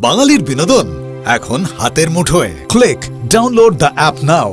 বাঙালির বিনোদন এখন হাতের মুঠোয়। ক্লিক ডাউনলোড দ্য অ্যাপ নাও।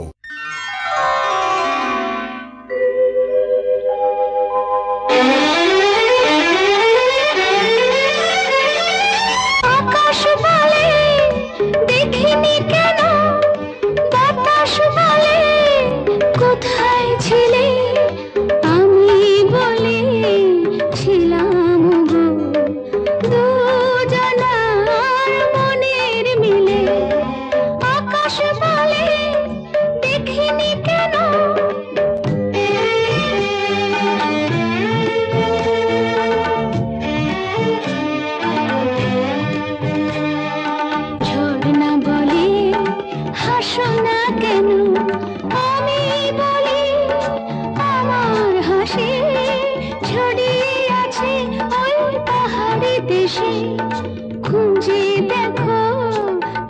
খুঁজে দেখো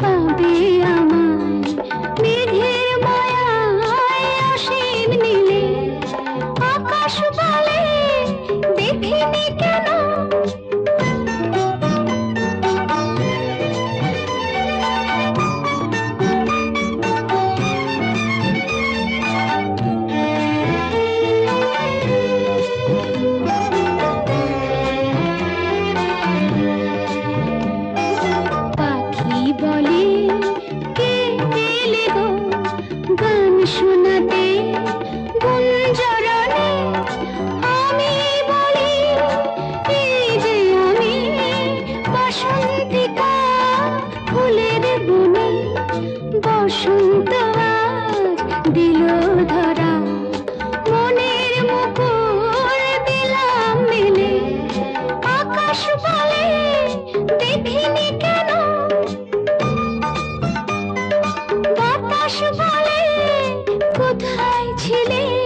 পাবে আমায় মেঘের মায়ায় অসীম নীলে আকাশ বলে দেখিনি কেন বলে কে এলে গো গান শোনাতে গুঞ্জরণে আমি বলি এই যে আমি বসন্তিকা ফুলের বনে বসন্ত আজ দিল ধরা মনের মুকুর দিলাম মেলে আকাশ বলে দেখিনি কেন বাতাস বলে কোথায় ছিলে